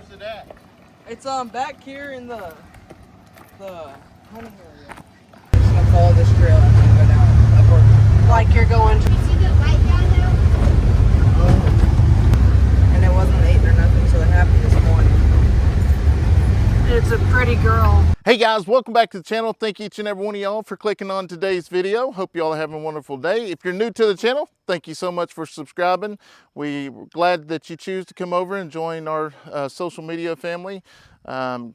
Where's it at? It's back here in the hunting area. I'm just gonna follow this trail and then go down upward. Like you're going to. You see the light down there? Oh. And it wasn't 8 or nothing, so it happened this morning. It's a pretty girl. Hey guys, welcome back to the channel. Thank each and every one of y'all for clicking on today's video. Hope y'all are having a wonderful day. If you're new to the channel, thank you so much for subscribing. We're glad that you choose to come over and join our social media family. Like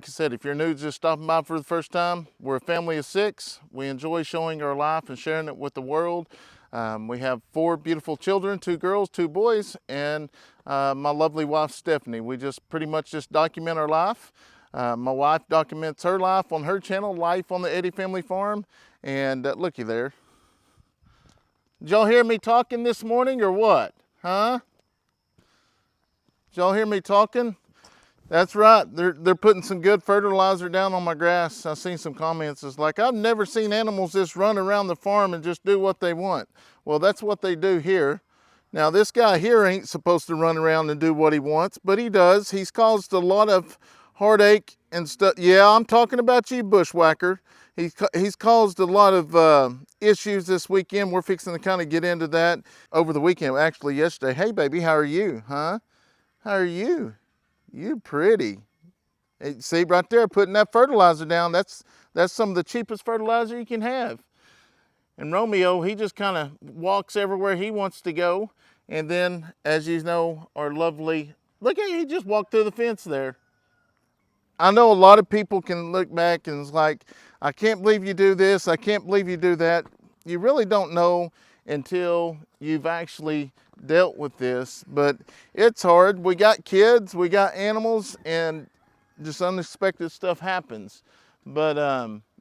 I said, if you're new, just stopping by for the first time, we're a family of 6. We enjoy showing our life and sharing it with the world. We have 4 beautiful children, 2 girls, 2 boys, and my lovely wife, Stephanie. We just pretty much just document our life. My wife documents her life on her channel, Life on the Eddy Family Farm. And looky there. Did y'all hear me talking this morning or what? Huh? Did y'all hear me talking? That's right. They're putting some good fertilizer down on my grass. I've seen some comments. It's like, I've never seen animals just run around the farm and just do what they want. Well, that's what they do here. Now, this guy here ain't supposed to run around and do what he wants, but he does. He's caused a lot of heartache and stuff. Yeah, I'm talking about you, bushwhacker. He's caused a lot of issues this weekend. We're fixing to kind of get into that over the weekend. Actually, yesterday. Hey, baby, how are you? Huh? How are you? You pretty. Hey, see, right there, putting that fertilizer down. That's some of the cheapest fertilizer you can have. And Romeo, he just kind of walks everywhere he wants to go. And then, as you know, our lovely, look at, he just walked through the fence there. I know a lot of people can look back and it's like, I can't believe you do this. I can't believe you do that. You really don't know until you've actually dealt with this, but it's hard. We got kids, we got animals, and just unexpected stuff happens. But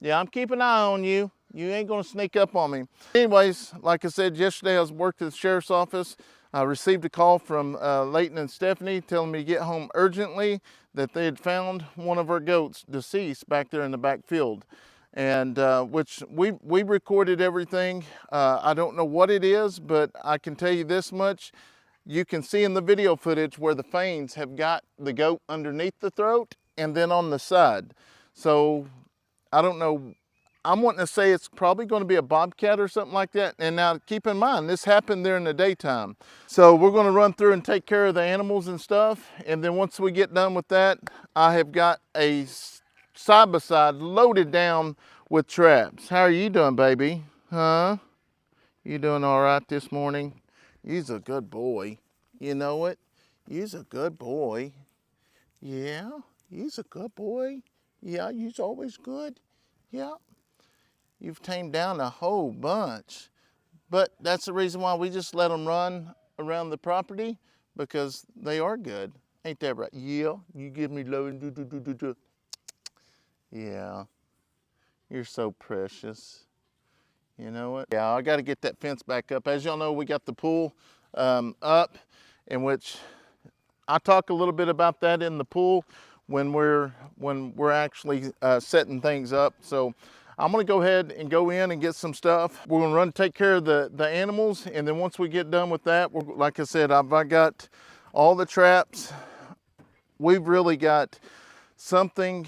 yeah, I'm keeping an eye on you. You ain't gonna sneak up on me. Anyways, like I said, yesterday I was worked at the sheriff's office. I received a call from Leighton and Stephanie telling me to get home urgently, that they had found one of our goats deceased back there in the back field. And which we recorded everything. I don't know what it is, but I can tell you this much. You can see in the video footage where the fangs have got the goat underneath the throat and then on the side. So I don't know. I'm wanting to say it's probably going to be a bobcat or something like that. And now keep in mind, this happened there in the daytime. So we're going to run through and take care of the animals and stuff. And then once we get done with that, I have got a side-by-side loaded down with traps. How are you doing, baby? Huh? You doing all right this morning? You's a good boy. You know it? You's a good boy. Yeah? You's a good boy. Yeah, you's always good. Yeah. You've tamed down a whole bunch. But that's the reason why we just let them run around the property, because they are good. Ain't that right? Yeah, you give me low and do. Yeah, you're so precious. You know what? Yeah, I got to get that fence back up. As y'all know, we got the pool up, in which I talk a little bit about that in the pool when we're actually setting things up. So I'm gonna go ahead and go in and get some stuff. We're gonna run take care of the animals, and then once we get done with that, like I said, I got all the traps. We've really got something,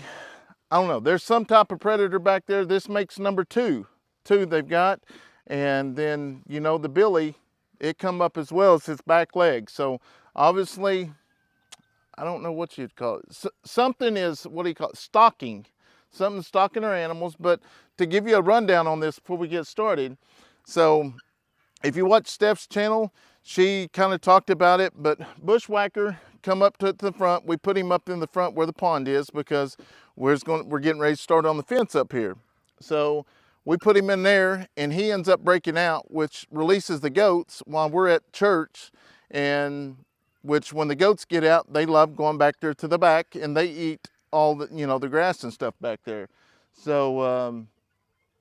I don't know, there's some type of predator back there. This makes number 2 they've got. And then, you know, the Billy, it come up as well as his back leg. So obviously, I don't know what you'd call it. Something is, what do you call it? Stalking. Something stalking our animals. But to give you a rundown on this before we get started. So if you watch Steph's channel, she kind of talked about it, but Bushwhacker come up to the front. We put him up in the front where the pond is, because we're getting ready to start on the fence up here. So we put him in there, and he ends up breaking out, which releases the goats while we're at church. And which, when the goats get out, they love going back there to the back, and they eat all the, you know, the grass and stuff back there. So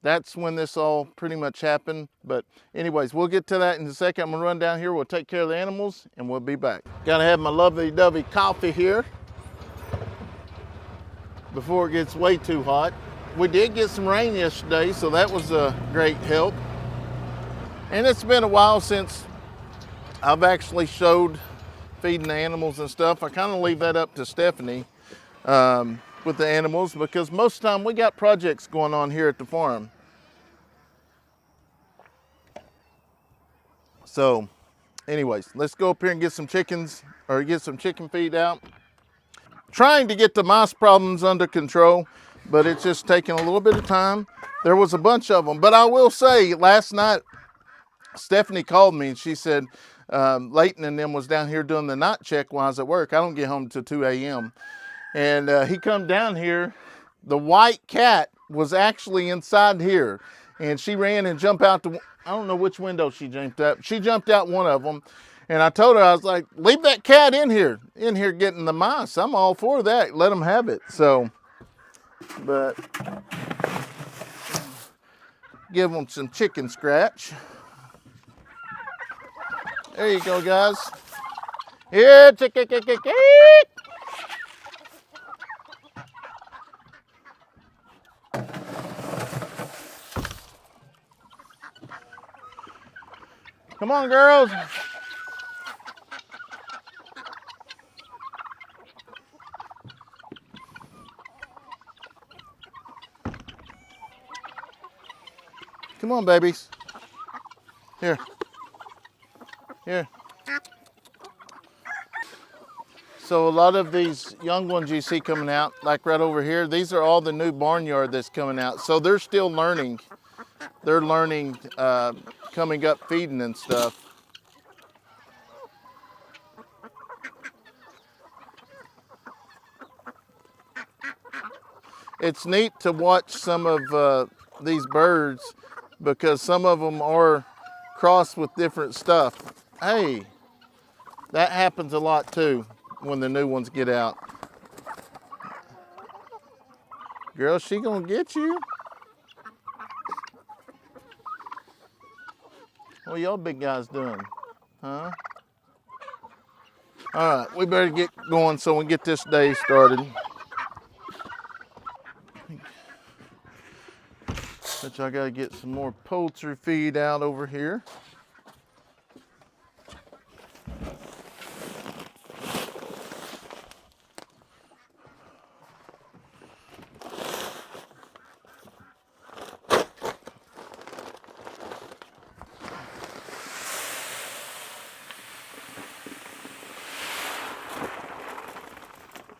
that's when this all pretty much happened. But anyways, we'll get to that in a second. I'm gonna run down here, we'll take care of the animals, and we'll be back. Gotta have my lovely dovey coffee here before it gets way too hot. We did get some rain yesterday, so that was a great help. And it's been a while since I've actually showed feeding the animals and stuff. I kind of leave that up to Stephanie with the animals, because most of the time we got projects going on here at the farm. So anyways, let's go up here and get some chickens, or get some chicken feed out. Trying to get the mouse problems under control, but it's just taking a little bit of time. There was a bunch of them, but I will say last night Stephanie called me and she said Leighton and them was down here doing the night check while I was at work. I don't get home till 2 a.m. And he come down here. The white cat was actually inside here, and she ran and jumped out the, I don't know which window she jumped out. She jumped out one of them, and I told her, I was like, leave that cat in here getting the mice. I'm all for that. Let them have it. So, but give them some chicken scratch. There you go, guys. Here, chicken. Come on, girls. Come on, babies. Here. So a lot of these young ones you see coming out, like right over here, these are all the new barnyard that's coming out. So they're still learning. They're learning coming up feeding and stuff. It's neat to watch some of these birds, because some of them are crossed with different stuff. Hey, that happens a lot too when the new ones get out. Girl, she gonna get you. What y'all big guys doing? Huh? All right, we better get going so we get this day started. But I gotta get some more poultry feed out over here.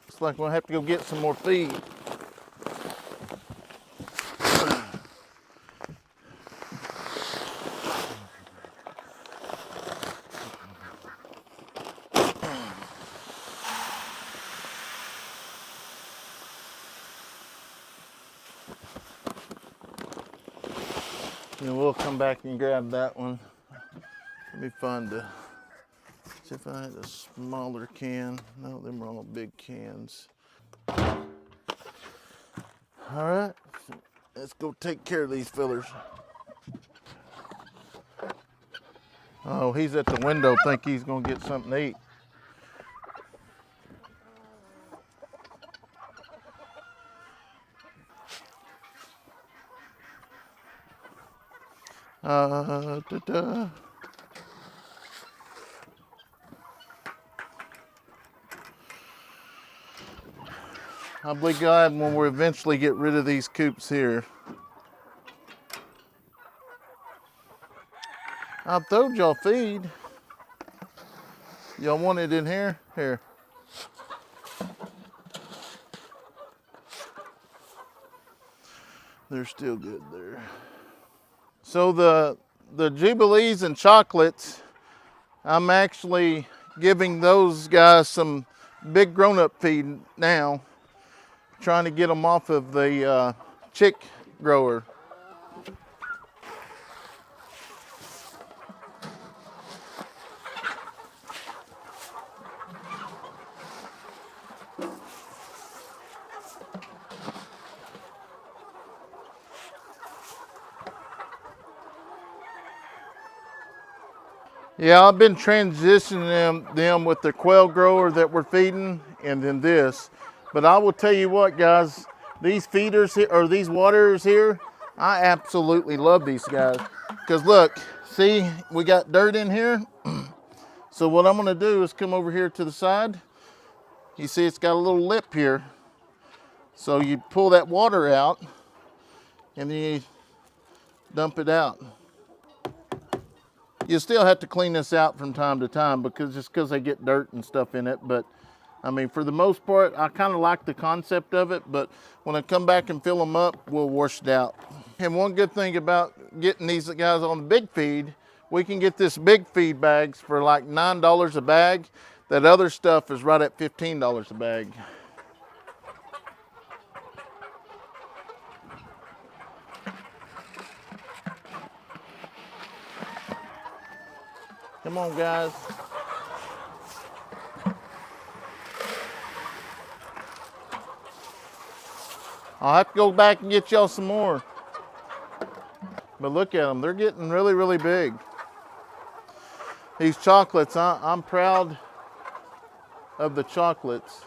Looks like we'll have to go get some more feed. And we'll come back and grab that one. It'd be fun to see if I had a smaller can. No, them are all big cans. All right, let's go take care of these fillers. Oh, he's at the window. Think he's gonna get something to eat. Da-da. I'll be glad when we eventually get rid of these coops here. I told y'all feed. Y'all want it in here? Here. They're still good there. So the Jubilees and chocolates, I'm actually giving those guys some big grown-up feed now, trying to get them off of the chick grower. Yeah, I've been transitioning them with the quail grower that we're feeding, and then this. But I will tell you what, guys, these feeders here, or these waterers here, I absolutely love these guys. Because look, see, we got dirt in here. So what I'm gonna do is come over here to the side. You see it's got a little lip here. So you pull that water out and then you dump it out. You still have to clean this out from time to time because they get dirt and stuff in it. But I mean, for the most part, I kind of like the concept of it, but when I come back and fill them up, we'll wash it out. And one good thing about getting these guys on the big feed, we can get this big feed bags for like $9 a bag. That other stuff is right at $15 a bag. Come on, guys. I'll have to go back and get y'all some more. But look at them, they're getting really, really big. These chocolates, I'm proud of the chocolates.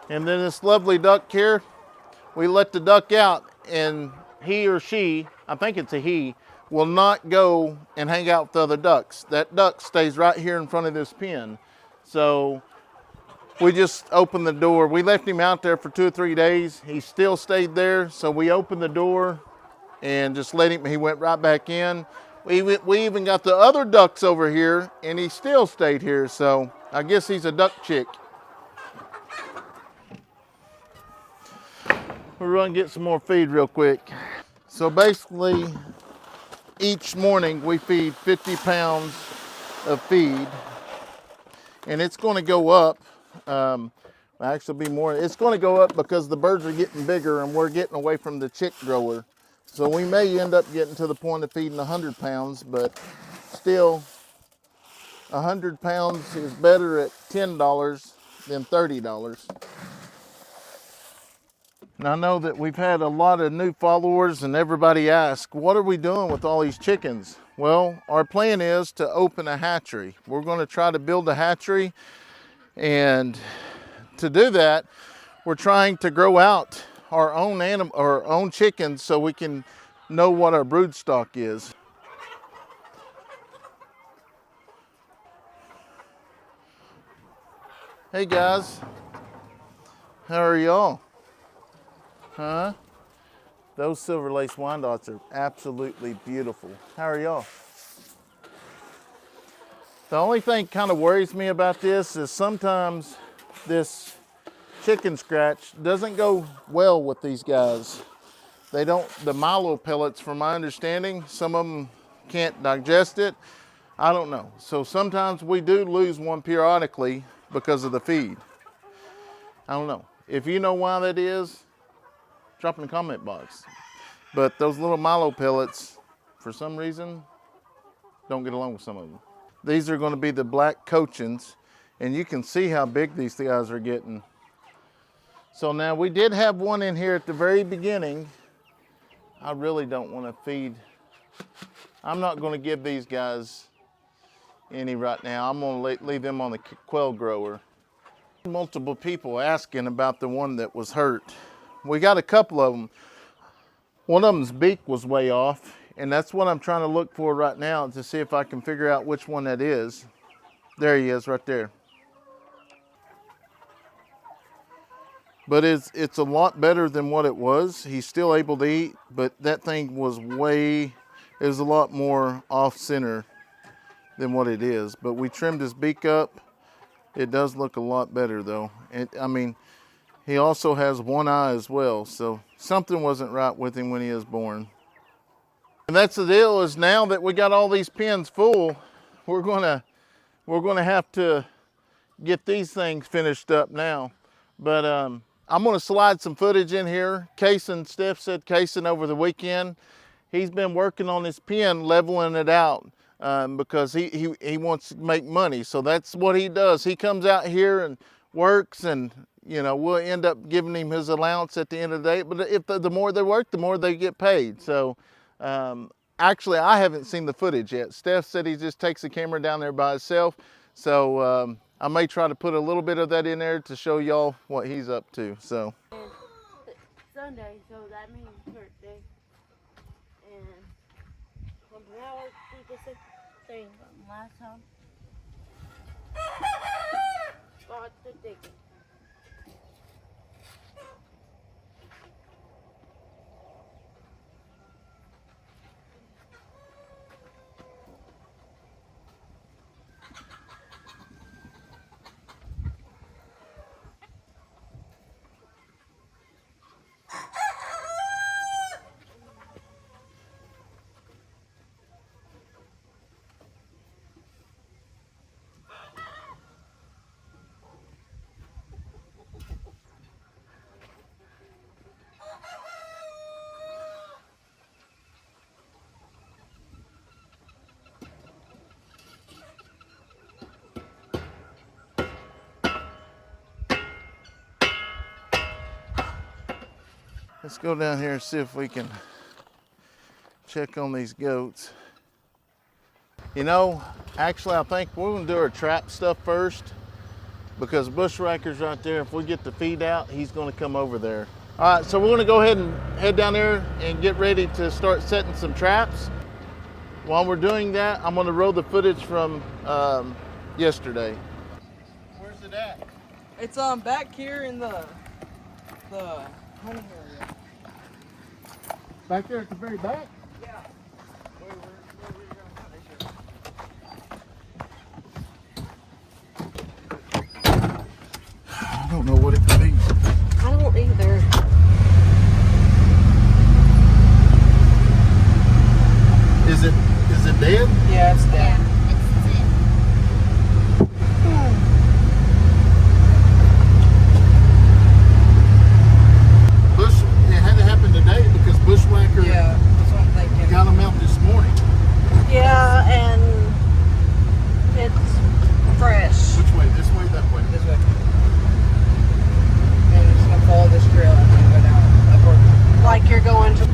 And then this lovely duck here, we let the duck out and he or she, I think it's a he, will not go and hang out with the other ducks. That duck stays right here in front of this pen. So we just opened the door. We left him out there for 2 or 3 days. He still stayed there. So we opened the door and just let him, he went right back in. We even got the other ducks over here and he still stayed here. So I guess he's a duck chick. We're gonna get some more feed real quick. So basically, each morning we feed 50 pounds of feed, and it's gonna go up. Actually be more, it's gonna go up because the birds are getting bigger and we're getting away from the chick grower. So we may end up getting to the point of feeding 100 pounds, but still 100 pounds is better at $10 than $30. And I know that we've had a lot of new followers and everybody asks, what are we doing with all these chickens? Well, our plan is to open a hatchery. We're going to try to build a hatchery, and to do that, we're trying to grow out our own chickens so we can know what our brood stock is. Hey guys, how are y'all? Huh? Those silver lace Wyandottes are absolutely beautiful. How are y'all? The only thing kind of worries me about this is sometimes this chicken scratch doesn't go well with these guys. They don't, the milo pellets, from my understanding, some of them can't digest it. I don't know. So sometimes we do lose one periodically because of the feed. I don't know. If you know why that is, drop in the comment box. But those little milo pellets, for some reason, don't get along with some of them. These are going to be the black Cochins, and you can see how big these guys are getting. So now we did have one in here at the very beginning. I really don't want to feed. I'm not going to give these guys any right now. I'm going to leave them on the quail grower. Multiple people asking about the one that was hurt. We got a couple of them. One of them's beak was way off, and that's what I'm trying to look for right now to see if I can figure out which one that is. There he is right there. But it's a lot better than what it was. He's still able to eat, but that thing was it was a lot more off center than what it is. But we trimmed his beak up. It does look a lot better though. I mean, he also has one eye as well, so something wasn't right with him when he was born. And that's the deal, is now that we got all these pens full, we're gonna have to get these things finished up now. But I'm gonna slide some footage in here. Kayson, Steph said Kayson over the weekend, he's been working on his pen, leveling it out because he wants to make money. So that's what he does. He comes out here and works, and you know, we'll end up giving him his allowance at the end of the day. But if the more they work, the more they get paid. So actually, I haven't seen the footage yet. Steph said he just takes the camera down there by himself. So I may try to put a little bit of that in there to show y'all what he's up to. So Sunday, so that means church day. And something else we just thing last time. Start the digging. Let's go down here and see if we can check on these goats. You know, actually I think we're gonna do our trap stuff first because Bushwhacker's right there. If we get the feed out, he's gonna come over there. All right, so we're gonna go ahead and head down there and get ready to start setting some traps. While we're doing that, I'm gonna roll the footage from yesterday. Where's it at? It's back here in the hunting area. Back there at the very back? Yeah. Where you going? I don't know what it could be. I don't either. Is it dead? Yeah, it's dead. It had to happen today because Bushwhacker Yeah, that's what I'm thinking. got him out this morning. Yeah, and it's fresh. Which way? This way, that way? This way. And it's gonna follow this trail and then go down upward. Like you're going to.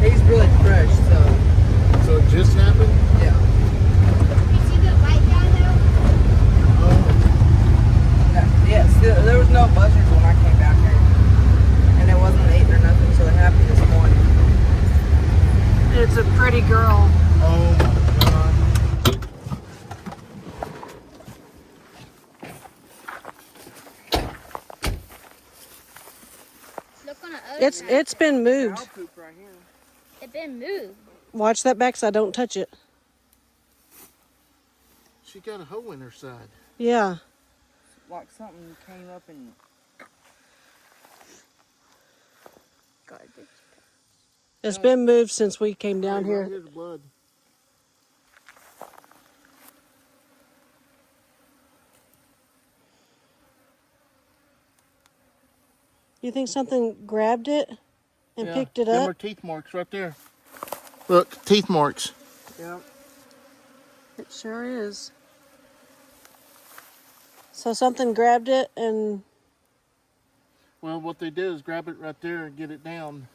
He's really fresh, so So it just happened? yeah. You see the light down there? Yes, there was no buzzers when I came down here. And it wasn't 8 or nothing, so it happened this morning. It's a pretty girl. Oh my God. Look on the other side. It's been moved. Cow poop right here. It's been moved. Watch that backside. Don't touch it. She got a hole in her side. Yeah. Like something came up and Garbage. It's been moved since we came down Right here. here's the blood. You think something grabbed it and Yeah, picked it them up? are teeth marks right there. Look, teeth marks. yeah. It sure is. So something grabbed it and Well, what they did is grab it right there and get it down.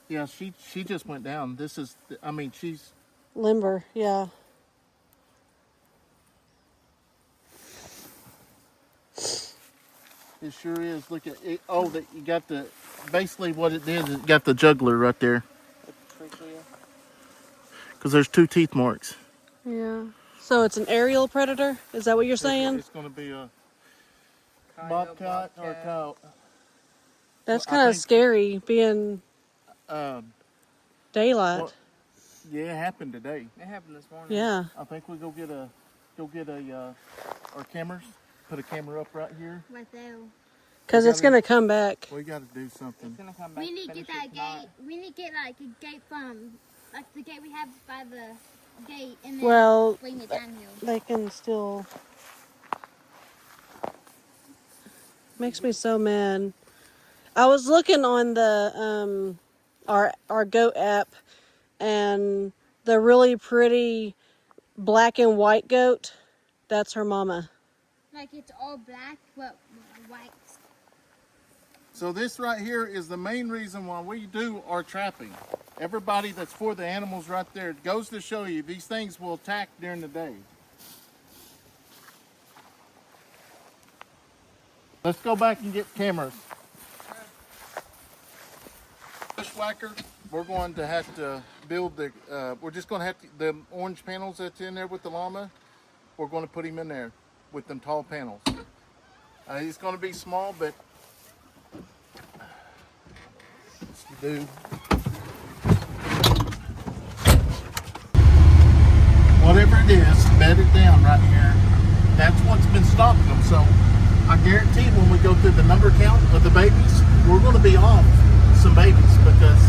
Yeah, she just went down. This is, I mean, she's, limber. Yeah. it sure is. Look at it. Oh, that you got the, basically what it did is it got the jugular right there. Because there's 2 teeth marks. Yeah. So it's an aerial predator? Is that what you're saying? It's going to be a bobcat or a cow. That's Well, I kind of think- scary being daylight. Well, yeah, it happened today. It happened this morning. Yeah. I think we go get our cameras. Put a camera up right here. Right there. Because it's going to come back. We got to do something. It's gonna come back. We need to finish get that it tonight. gate. We need to get like a gate from, like the gate we have by the gate, and then Well, bring it down here. they can still. Makes me so mad. I was looking on the our goat app, and the really pretty black and white goat, that's her mama. Like it's all black but white. So this right here is the main reason why we do our trapping. Everybody that's for the animals right there, it goes to show you these things will attack during the day. Let's go back and get cameras. Bushwhacker, we're going to have to build the, we're just going to have to, the orange panels that's in there with the llama, we're going to put him in there with them tall panels. He's going to be small, but dude. Whatever it is, bed it down right here. That's what's been stopping them. So I guarantee when we go through the number count of the babies, we're going to be off some babies because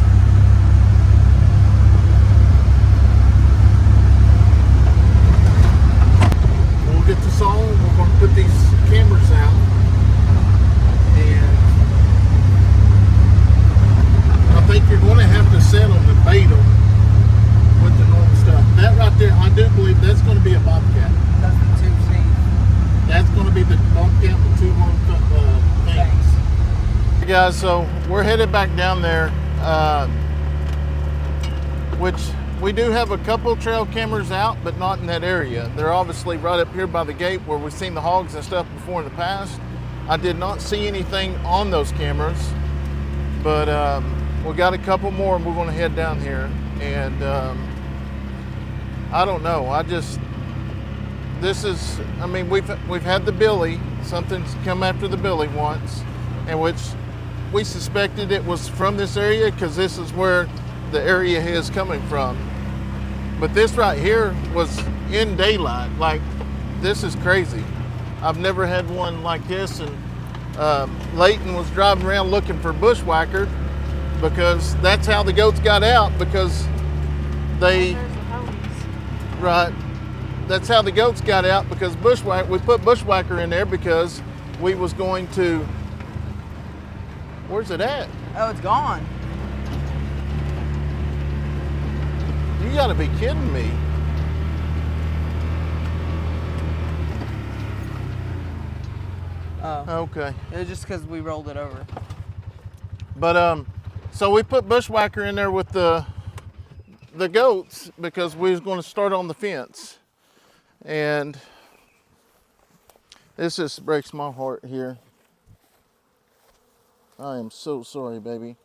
we'll get this all. We're going to put these cameras out, and I think you're going to have to settle the bait them with the normal stuff. That right there, I do believe that's going to be a bobcat. That's the 2C. That's going to be the bobcat with 2 long things. Hey guys, so we're headed back down there, which we do have a couple trail cameras out, but not in that area. They're obviously right up here by the gate where we've seen the hogs and stuff before in the past. I did not see anything on those cameras, but we got a couple more and we're going to head down here. And I don't know. I mean, we've had the billy. Something's come after the billy once, and which we suspected it was from this area because this is where the area is coming from. But this right here was in daylight. Like, this is crazy. I've never had one like this, and Leighton was driving around looking for bushwhacker because that's how the goats got out, because they, right, that's how the goats got out, because we put bushwhacker in there because we was going to, where's it at? Oh, it's gone. You gotta be kidding me. Oh. Okay. It was just because we rolled it over. But so we put bushwhacker in there with the goats because we was going to start on the fence, and this just breaks my heart here. I am so sorry, baby.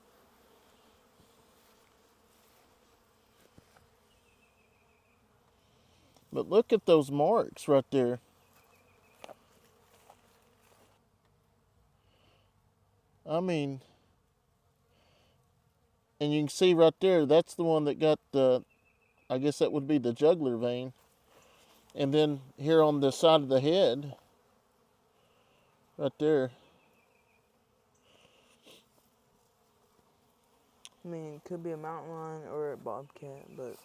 But look at those marks right there. I mean, and you can see right there, that's the one that got the, I guess that would be the jugular vein. And then here on the side of the head, right there. I mean, it could be a mountain lion or a bobcat, but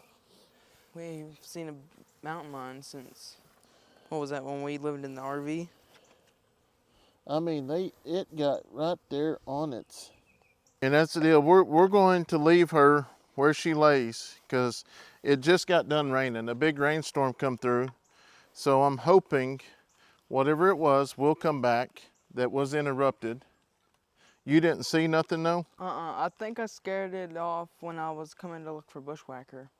we've seen a mountain lion since, what was that, when we lived in the RV? I mean, it got right there on it. And that's the deal. We're going to leave her where she lays because it just got done raining. A big rainstorm come through. So I'm hoping whatever it was will come back that was interrupted. You didn't see nothing, though? I think I scared it off when I was coming to look for bushwhacker.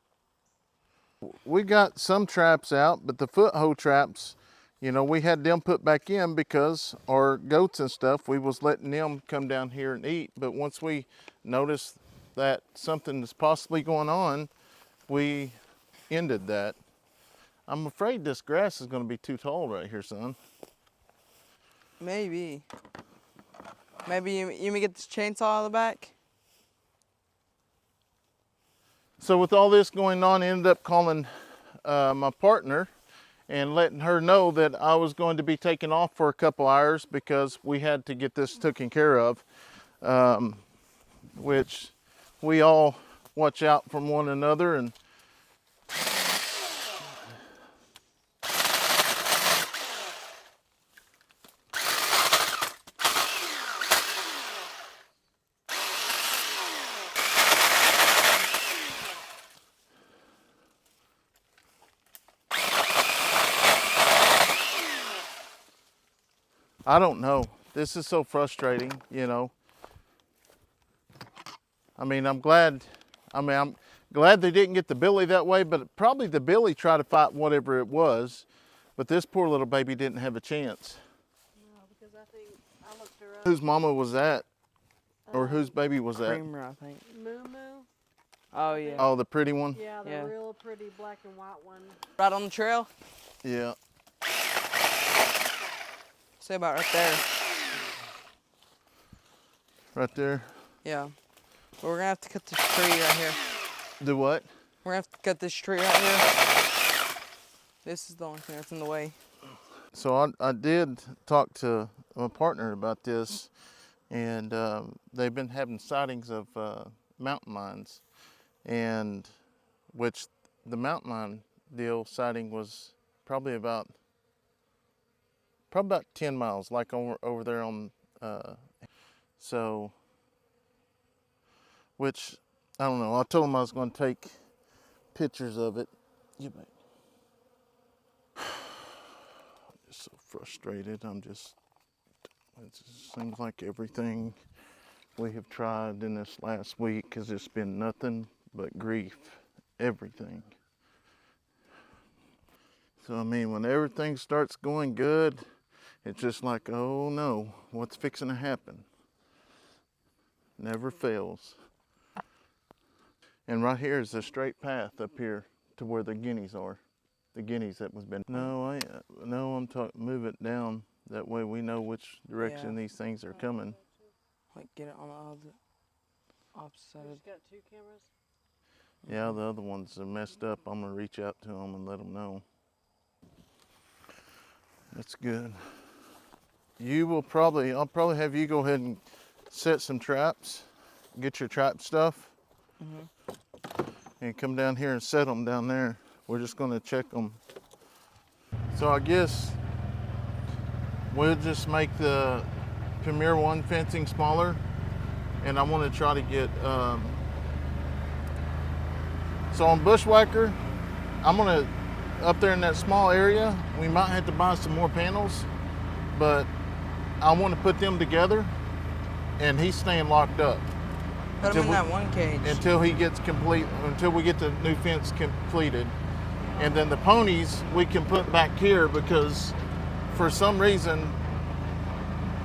We got some traps out, but the foothold traps, you know, we had them put back in because our goats and stuff, we was letting them come down here and eat. But once we noticed that something is possibly going on, we ended that. I'm afraid this grass is going to be too tall right here, son. Maybe. Maybe you may get this chainsaw out of the back? So with all this going on, I ended up calling my partner and letting her know that I was going to be taking off for a couple hours because we had to get this taken care of, which we all watch out from one another. And I don't know. This is so frustrating, you know. I mean, I'm glad they didn't get the billy that way, but probably the billy tried to fight whatever it was, but this poor little baby didn't have a chance. No, because I think I looked her up. Whose mama was that? Or whose baby was that? Creamer, I think. Moo Moo. Oh, yeah. Oh, the pretty one? Yeah, the Yeah. real pretty black and white one. Right on the trail? Yeah. Say about right there. Right there. Yeah. But we're gonna have to cut this tree right here. Do what? We're gonna have to cut this tree right here. This is the only thing that's in the way. So I did talk to my partner about this, and they've been having sightings of mountain lions, and which the mountain lion deal sighting was probably about 10 miles, like over there on, so, which, I don't know, I told them I was going to take pictures of it. You bet. I'm just so frustrated. It just seems like everything we have tried in this last week has just been nothing but grief. Everything. So, I mean, when everything starts going good, it's just like, oh no, what's fixing to happen? Never fails. And right here is a straight path up here to where the guineas are. The guineas that was been. No, I'm talking, move it down. That way we know which direction these things are coming. Like get it on the other opposite side. Got 2 cameras. Yeah, the other ones are messed up. I'm gonna reach out to them and let them know. That's good. I'll probably have you go ahead and set some traps, get your trap stuff, and come down here and set them down there. We're just gonna check them. So I guess we'll just make the Premier 1 fencing smaller, and I want to try to get, so on Bushwhacker, I'm gonna, up there in that small area, we might have to buy some more panels, but I want to put them together, and he's staying locked up. Put him in that one cage. Until he gets until we get the new fence completed. And then the ponies we can put back here, because for some reason,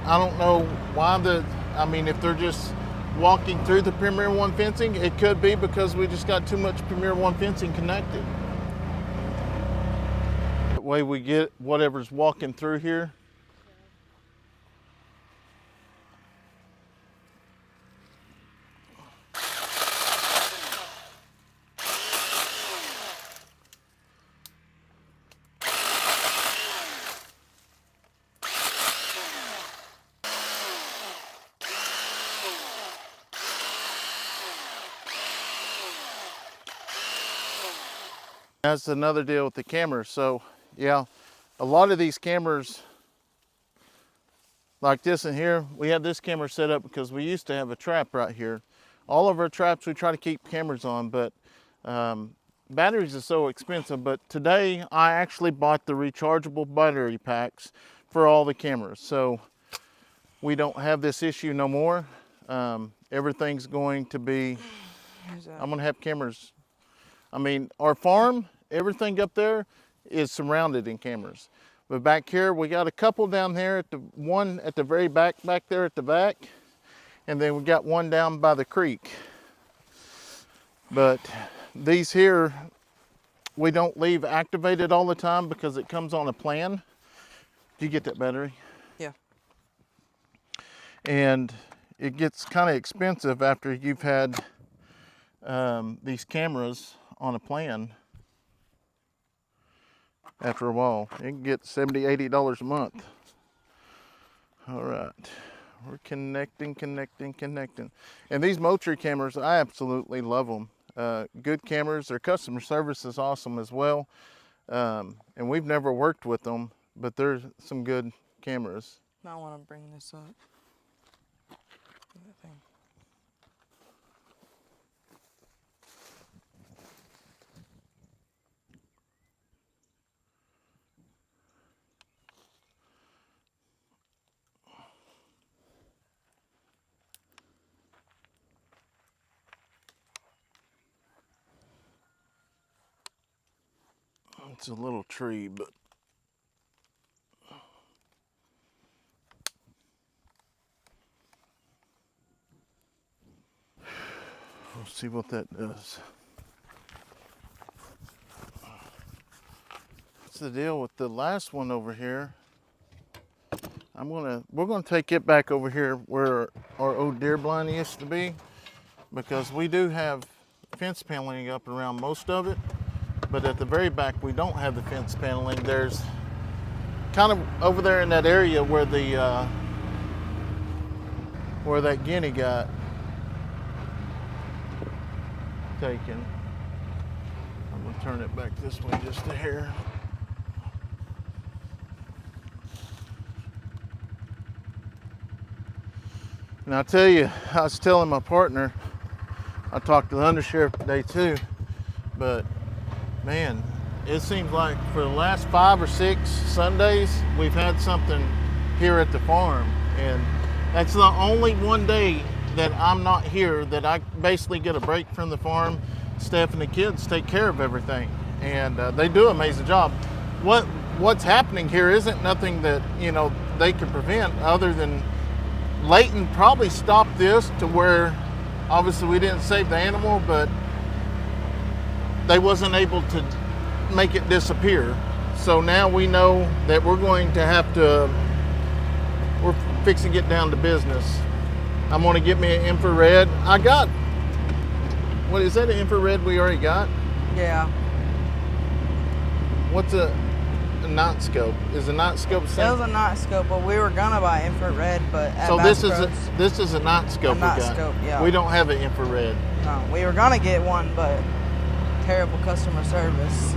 I don't know why if they're just walking through the Premier 1 fencing, it could be because we just got too much Premier 1 fencing connected. That way we get whatever's walking through here. That's another deal with the cameras. So yeah, a lot of these cameras like this in here, we have this camera set up because we used to have a trap right here. All of our traps we try to keep cameras on, but batteries are so expensive. But today I actually bought the rechargeable battery packs for all the cameras. So we don't have this issue no more. Everything's going to be, I'm gonna have cameras. I mean, our farm, everything up there is surrounded in cameras. But back here, we got a couple down there at the very back there at the back. And then we got one down by the creek. But these here, we don't leave activated all the time because it comes on a plan. Do you get that battery? Yeah. And it gets kind of expensive after you've had these cameras on a plan. After a while, it can get $70, $80 a month. All right, we're connecting. And these Poultry cameras, I absolutely love them. Good cameras. Their customer service is awesome as well. And we've never worked with them, but there's some good cameras. I want to bring this up. Thing. It's a little tree, but we'll see what that does. What's the deal with the last one over here? we're gonna take it back over here where our old deer blind used to be, because we do have fence paneling up around most of it, but at the very back we don't have the fence paneling. There's kind of over there in that area where the where that guinea got taken. I'm gonna turn it back this way just a hair. And I'll tell you, I was telling my partner, I talked to the undersheriff today too, but man, it seems like for the last 5 or 6 Sundays, we've had something here at the farm. And that's the only one day that I'm not here that I basically get a break from the farm. Steph and the kids take care of everything, and they do an amazing job. What's happening here isn't nothing that, you know, they can prevent, other than Leighton probably stopped this to where obviously we didn't save the animal, but they wasn't able to make it disappear. So now we know that we're fixing to get down to business. I'm gonna get me an infrared. I got, what is that, an infrared we already got? Yeah. What's a night scope? Is a night scope the same? It was a night scope, but we were gonna buy infrared, but at So Bass this Pro's, is a night scope a night we got. scope, yeah. We don't have an infrared. No, we were gonna get one, but terrible customer service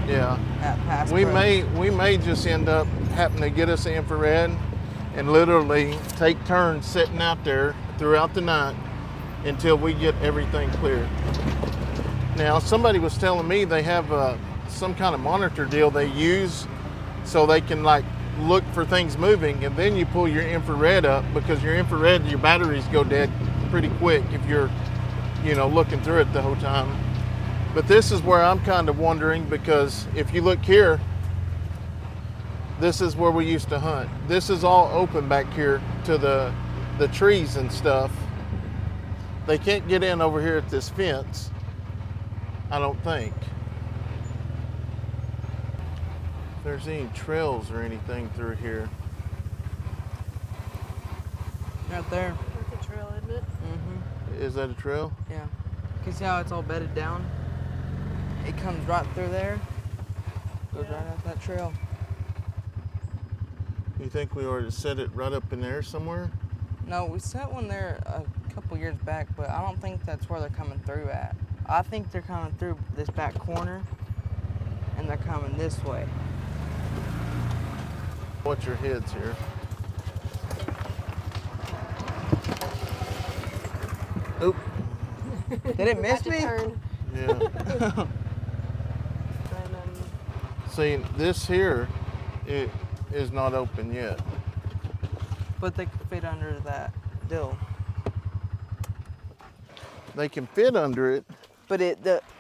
Yeah. at Bass We Pro's. may just end up having to get us an infrared and literally take turns sitting out there throughout the night until we get everything cleared. Now, somebody was telling me they have some kind of monitor deal they use so they can like look for things moving, and then you pull your infrared up, because your infrared, your batteries go dead pretty quick if you're, you know, looking through it the whole time. But this is where I'm kind of wondering, because if you look here, this is where we used to hunt. This is all open back here to the trees and stuff. They can't get in over here at this fence, I don't think. If there's any trails or anything through here. Right there. That's a trail, isn't it? Mm-hmm. Is that a trail? Yeah. You see how it's all bedded down? It comes right through there. Goes right out that trail. You think we ought to set it right up in there somewhere? No, we set one there a couple years back, but I don't think that's where they're coming through at. I think they're coming through this back corner, and they're coming this way. Watch your heads here. Oop. Did it miss Had to me? turn. Yeah. And, See, this here, it is not open yet. But they could fit under that dill. They can fit under it. But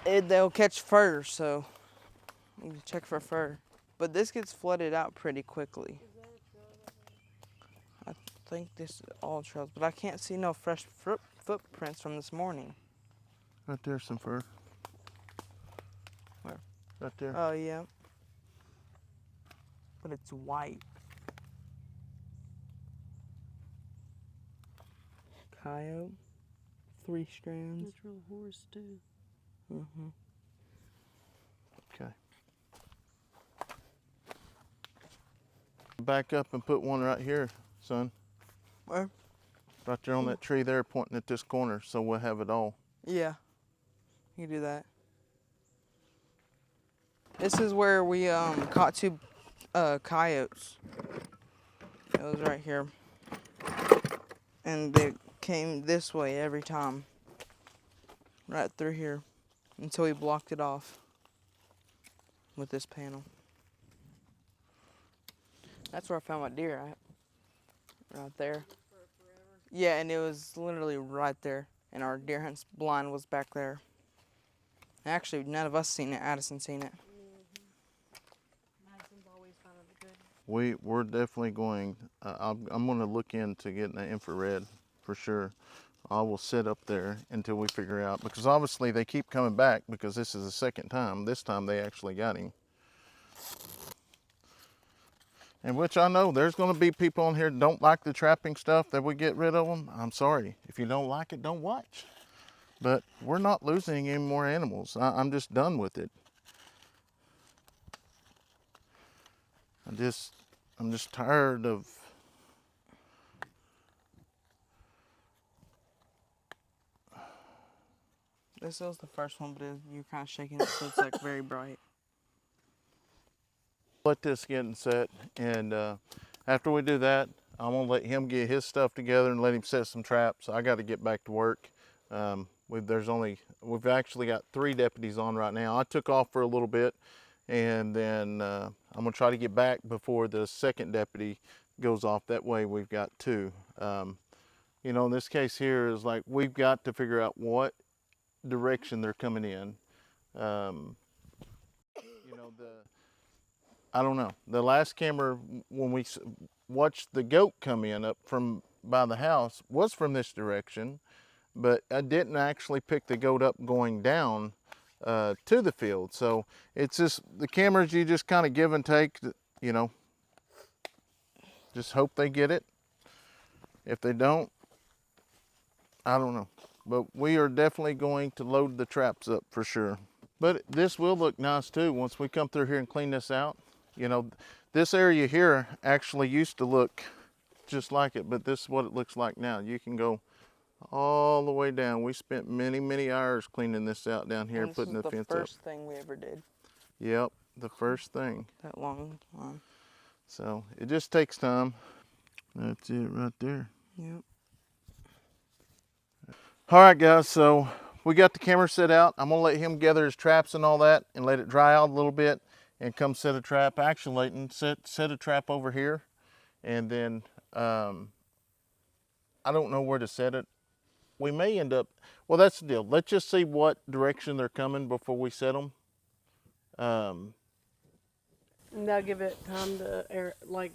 they'll catch fur, so you can check for fur. But this gets flooded out pretty quickly. I think this is all trails, but I can't see no fresh footprints from this morning. Right there's some fur. Where? Right there. Oh, yeah. But it's white. Coyote, 3 strands. natural horse too. Mm-hmm. Okay. Back up and put one right here, son. Where? Right there on that tree there, pointing at this corner, so we'll have it all. Yeah, you can do that. This is where we caught 2 coyotes. It was right here. And they came this way every time. Right through here. Until we blocked it off with this panel. That's where I found my deer at. Right there. Yeah, and it was literally right there. And our deer hunt blind was back there. Actually, none of us seen it. Addison seen it. Madison's always found it good. We're definitely going. I'm going to look into getting an infrared for sure. I will sit up there until we figure out, because obviously they keep coming back, because this is the second time. This time they actually got him. And which I know there's going to be people on here that don't like the trapping stuff that we get rid of them. I'm sorry. If you don't like it, don't watch. But we're not losing any more animals. I'm just done with it. I'm just tired of. This was the first one, but you're kind of shaking it, so it's like very bright. Let this get set, and after we do that, I'm gonna let him get his stuff together and let him set some traps. I got to get back to work. We've actually got 3 deputies on right now. I took off for a little bit, and then I'm gonna try to get back before the second deputy goes off. That way we've got 2. You know, in this case here is like we've got to figure out what direction they're coming in. You know, I don't know. The last camera when we watched the goat come in up from by the house was from this direction, but I didn't actually pick the goat up going down to the field. So it's just the cameras you just kind of give and take, you know, just hope they get it. If they don't, I don't know. But we are definitely going to load the traps up for sure. But this will look nice too once we come through here and clean this out. You know, this area here actually used to look just like it, but this is what it looks like now. You can go all the way down. We spent many, many hours cleaning this out down here and putting the fence up. This is the first thing we ever did. Yep, the first thing. That long time. So it just takes time. That's it right there. Yep. All right, guys, so we got the camera set out. I'm gonna let him gather his traps and all that and let it dry out a little bit and come set a trap. Actually, Leighton, set a trap over here. And then, I don't know where to set it. We may end up, well, that's the deal. Let's just see what direction they're coming before we set them. And that'll give it time to air, like,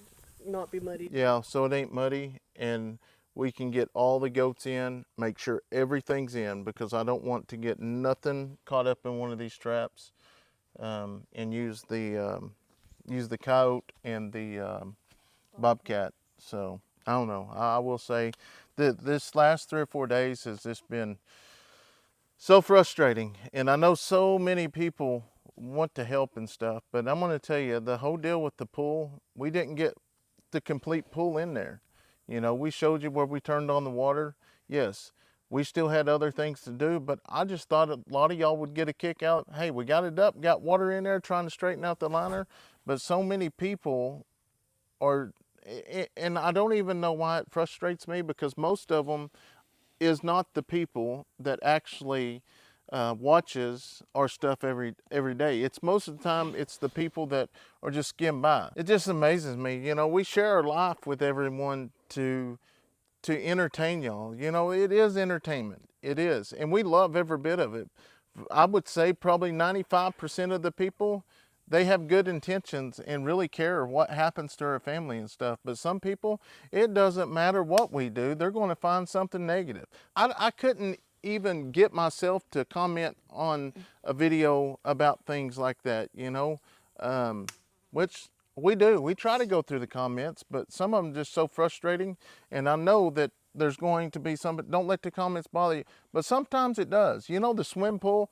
not be muddy. Yeah, so it ain't muddy, and we can get all the goats in, make sure everything's in, because I don't want to get nothing caught up in one of these traps, and use the coyote and the bobcat. So I don't know. I will say that this last 3 or 4 days has just been so frustrating, and I know so many people want to help and stuff, but I'm going to tell you, the whole deal with the pool, we didn't get the complete pool in there. You know, we showed you where we turned on the water. Yes, we still had other things to do, but I just thought a lot of y'all would get a kick out. Hey, we got it up, got water in there, trying to straighten out the liner. But so many people are, and I don't even know why it frustrates me, because most of them is not the people that actually watches our stuff every day. It's most of the time it's the people that are just skim by. It just amazes me. You know, we share our life with everyone to entertain y'all. You know, it is entertainment. It is, and we love every bit of it. I would say probably 95% of the people, they have good intentions and really care what happens to our family and stuff. But some people, it doesn't matter what we do, they're going to find something negative. I couldn't even get myself to comment on a video about things like that, you know, which we do. We try to go through the comments, but some of them just so frustrating. And I know that there's going to be some, but don't let the comments bother you. But sometimes it does. You know, the swim pool,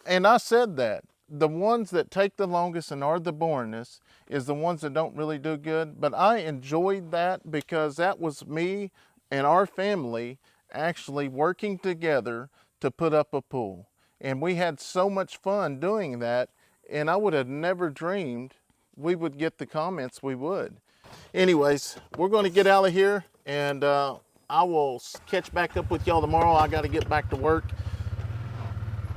and I said that. The ones that take the longest and are the boringest is the ones that don't really do good. But I enjoyed that because that was me and our family actually working together to put up a pool. And we had so much fun doing that, and I would have never dreamed we would get the comments we would. Anyways, we're going to get out of here, and I will catch back up with y'all tomorrow. I got to get back to work.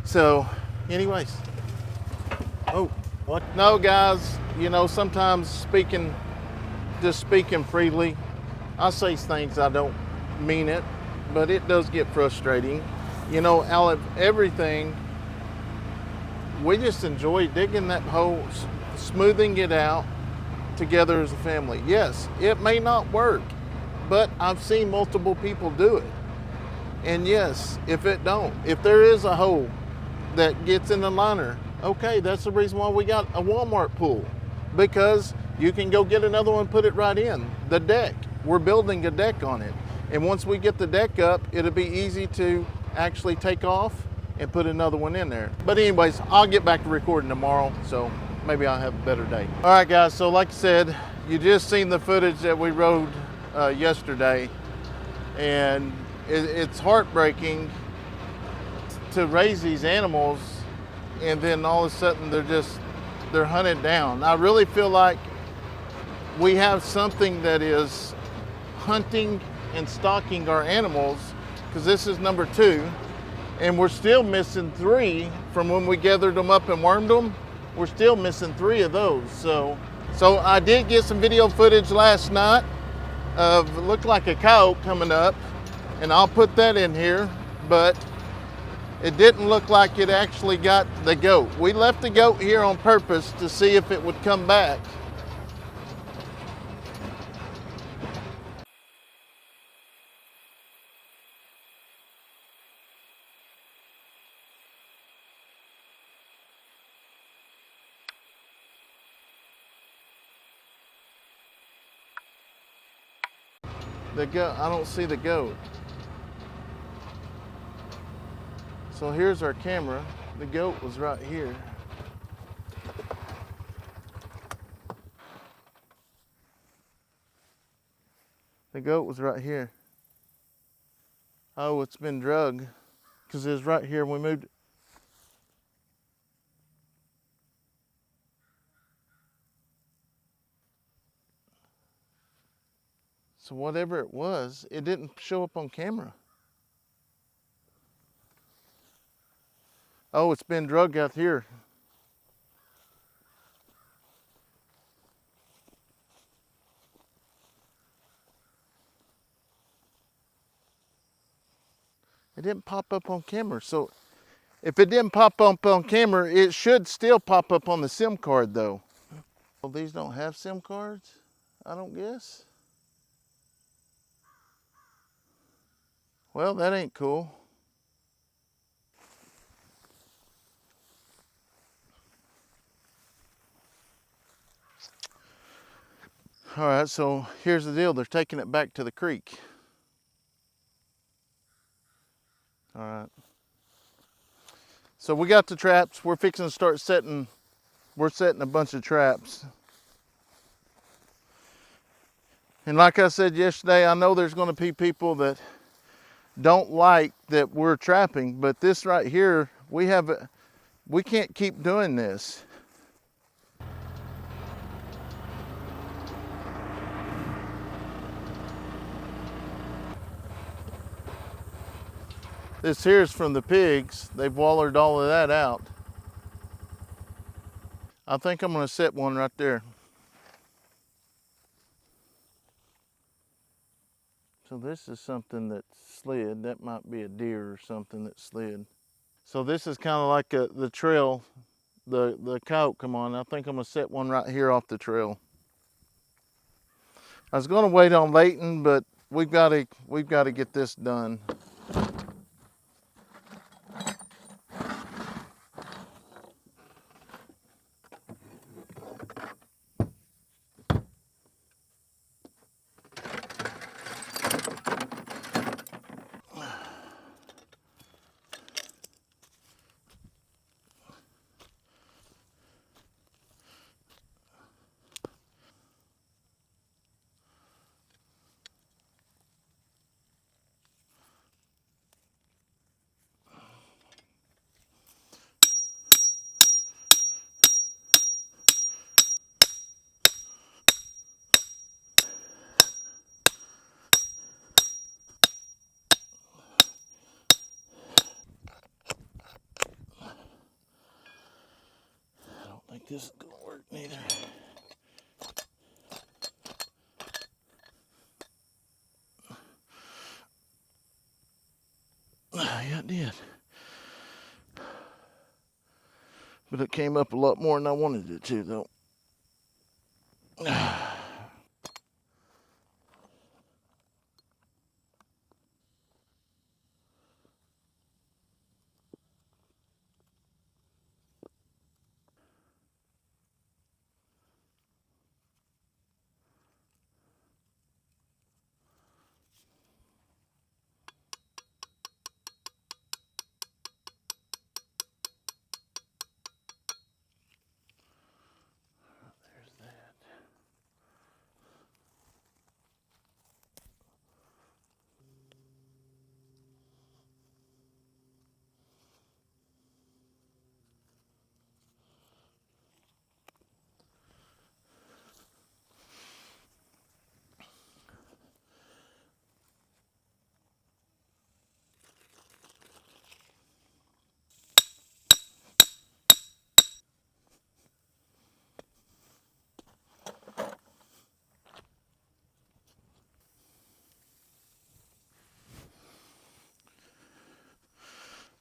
So, anyways. Oh, what? No, guys, you know, sometimes just speaking freely, I say things I don't mean it, but it does get frustrating. You know, out of everything, we just enjoy digging that hole, smoothing it out together as a family. Yes, it may not work, but I've seen multiple people do it. And yes, if there is a hole that gets in the liner, okay, that's the reason why we got a Walmart pool, because you can go get another one, put it right in the deck. We're building a deck on it. And once we get the deck up, it'll be easy to actually take off and put another one in there. But anyways, I'll get back to recording tomorrow, so maybe I'll have a better day. All right, guys, so like I said, you just seen the footage that we rode yesterday, and it's heartbreaking to raise these animals and then all of a sudden they're hunted down. I really feel like we have something that is hunting and stalking our animals, because this is number 2, and we're still missing 3 from when we gathered them up and wormed them. We're still missing 3 of those. So I did get some video footage last night of, it looked like a coyote coming up, and I'll put that in here, but it didn't look like it actually got the goat. We left the goat here on purpose to see if it would come back. The goat, I don't see the goat. So here's our camera. The goat was right here. The goat was right here. Oh, it's been drugged because it was right here. We moved it. So whatever it was, it didn't show up on camera. Oh, it's been drugged out here. It didn't pop up on camera. So if it didn't pop up on camera, it should still pop up on the SIM card though. Well, these don't have SIM cards, I don't guess. Well, that ain't cool. All right, so here's the deal. They're taking it back to the creek. All right. So we got the traps. We're fixing to start setting, we're setting a bunch of traps. And like I said yesterday, I know there's going to be people that don't like that we're trapping, but this right here, we can't keep doing this. This here is from the pigs. They've wallered all of that out. I think I'm going to set one right there. So this is something that slid. That might be a deer or something that slid. So this is kind of like the trail, the coyote come on. I think I'm going to set one right here off the trail. I was going to wait on Leighton, but we've got to get this done. I think this is going to work neither. Yeah, it did. But it came up a lot more than I wanted it to, though.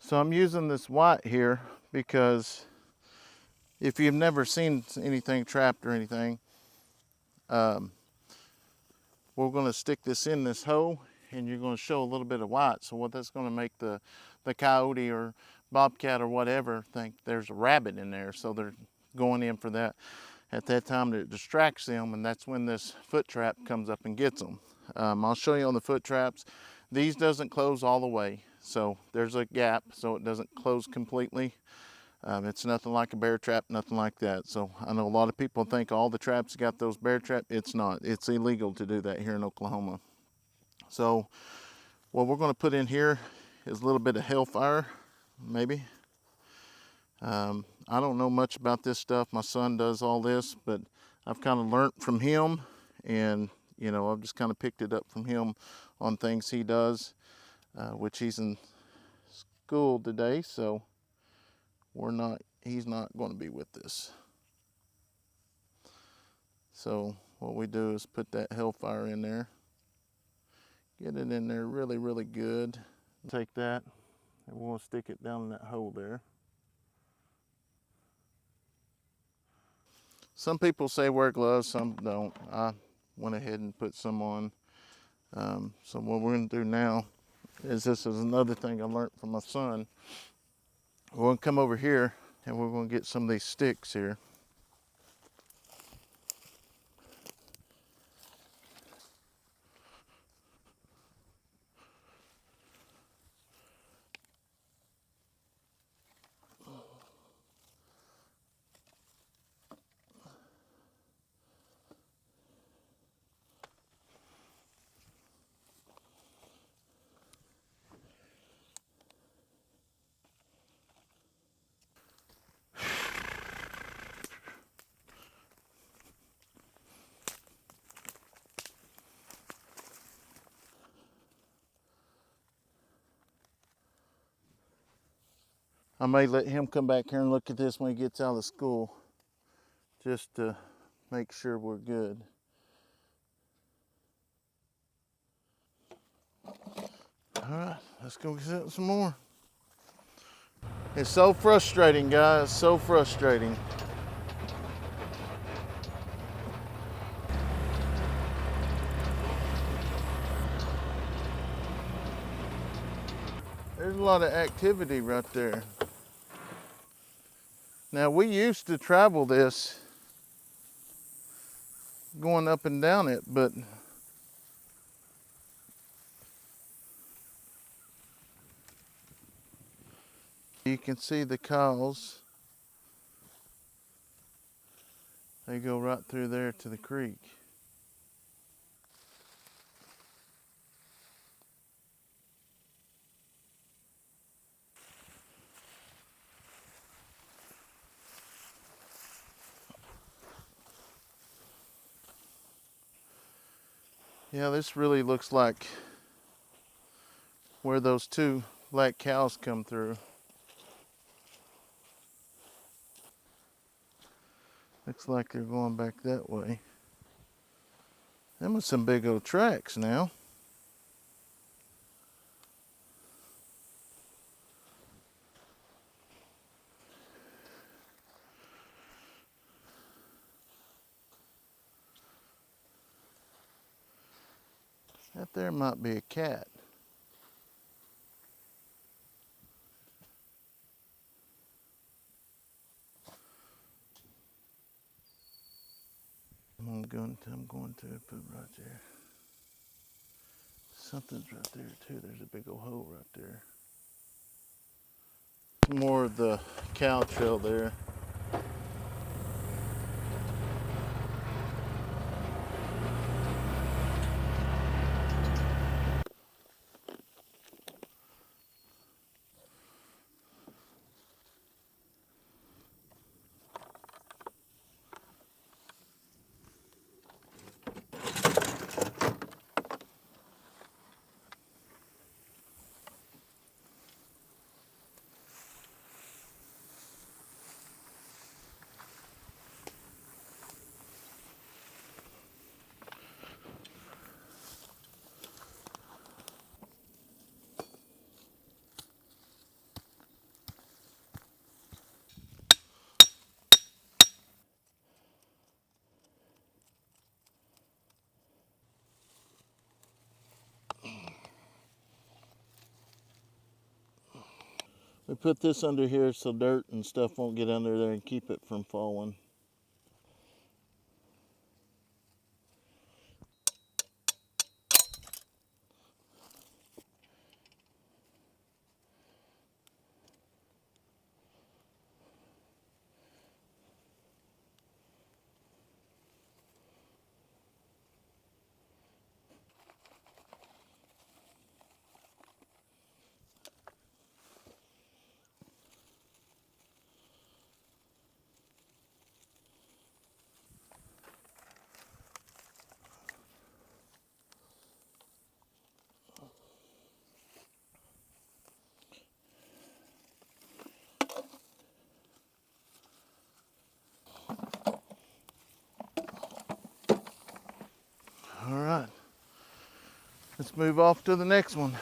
So I'm using this white here because if you've never seen anything trapped or anything, we're going to stick this in this hole and you're going to show a little bit of white. So what that's going to make the coyote or bobcat or whatever think there's a rabbit in there. So they're going in for that. At that time it distracts them, and that's when this foot trap comes up and gets them. I'll show you on the foot traps. These doesn't close all the way. So there's a gap so it doesn't close completely. It's nothing like a bear trap, nothing like that. So I know a lot of people think all the traps got those bear trap. It's not. It's illegal to do that here in Oklahoma. So what we're going to put in here is a little bit of hellfire, maybe. I don't know much about this stuff. My son does all this, but I've kind of learned from him, and you know, I've just kind of picked it up from him on things he does, which he's in school today, so he's not going to be with us. So what we do is put that hellfire in there, get it in there really, really good. Take that and we'll stick it down in that hole there. Some people say wear gloves, some don't. I went ahead and put some on. So what we're going to do now is, this is another thing I learned from my son. We're going to come over here and we're going to get some of these sticks here. I may let him come back here and look at this when he gets out of school, just to make sure we're good. All right, let's go get some more. It's so frustrating, guys, so frustrating. There's a lot of activity right there. Now, we used to travel this, going up and down it, but you can see the cows. They go right through there to the creek. Yeah, this really looks like where those two black cows come through. Looks like they're going back that way. Them are some big old tracks now. That there might be a cat. I'm going to put right there. Something's right there too. There's a big old hole right there. More of the cow trail there. We put this under here so dirt and stuff won't get under there and keep it from falling. All right, let's move off to the next one.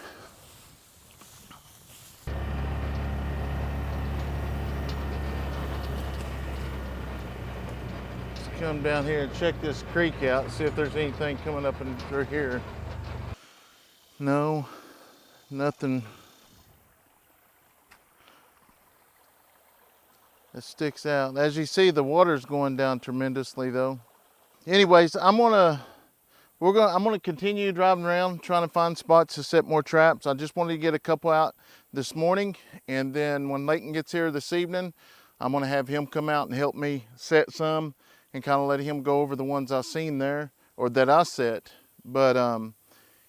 Let's come down here and check this creek out, see if there's anything coming up in through here. No, nothing that sticks out. As you see, the water's going down tremendously though. Anyways, I'm gonna continue driving around trying to find spots to set more traps. I just wanted to get a couple out this morning, and then when Leighton gets here this evening, I'm gonna have him come out and help me set some and kind of let him go over the ones I've seen there or that I set. But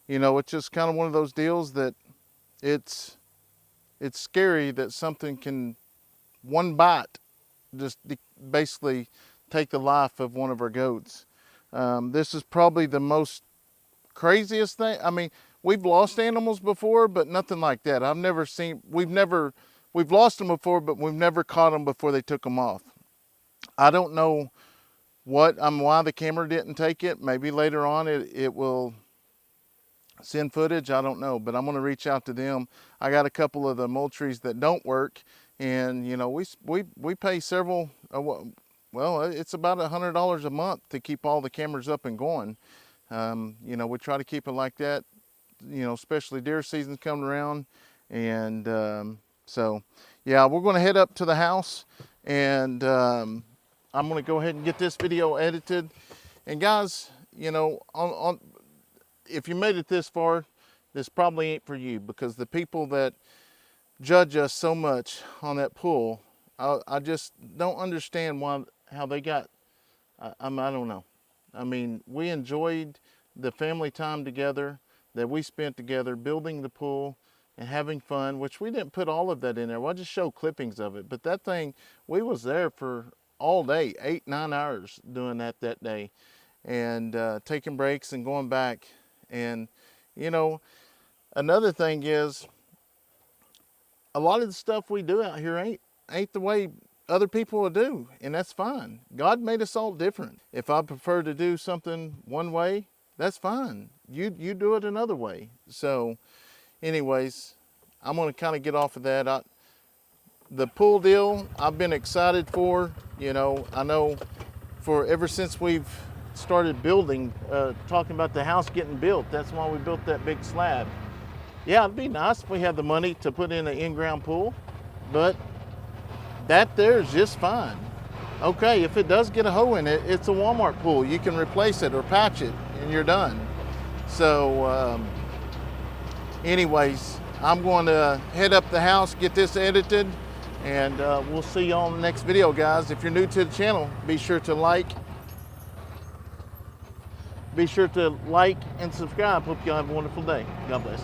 you know, it's just kind of one of those deals that it's scary that something can, one bite, just basically take the life of one of our goats. This is probably the most craziest thing. I mean, we've lost animals before, but nothing like that. I've never seen, we've lost them before, but we've never caught them before they took them off. I don't know why the camera didn't take it. Maybe later on it will send footage, I don't know, but I'm gonna reach out to them. I got a couple of the Poultries that don't work, and you know, we pay several, well, it's about $100 a month to keep all the cameras up and going. You know, we try to keep it like that, you know, especially deer season's coming around. And so, yeah, we're gonna head up to the house, and I'm gonna go ahead and get this video edited. And guys, you know, if you made it this far, this probably ain't for you, because the people that judge us so much on that pool, I just don't understand how they got, I don't know. I mean, we enjoyed the family time together that we spent together building the pool and having fun, which we didn't put all of that in there. We'll just show clippings of it. But that thing, we was there for all day, 8-9 hours doing that day, and taking breaks and going back. And, you know, another thing is, a lot of the stuff we do out here ain't the way other people will do, and that's fine. God made us all different. If I prefer to do something one way, that's fine. You do it another way. So anyways, I'm gonna kind of get off of that. The pool deal, I've been excited for, you know, I know ever since we've started building, talking about the house getting built, that's why we built that big slab. Yeah, it'd be nice if we had the money to put in an in-ground pool, but that there is just fine. Okay, if it does get a hole in it, it's a Walmart pool. You can replace it or patch it and you're done. So anyways, I'm going to head up the house, get this edited, and we'll see you on the next video, guys. If you're new to the channel, be sure to like and subscribe. Hope you all have a wonderful day. God bless.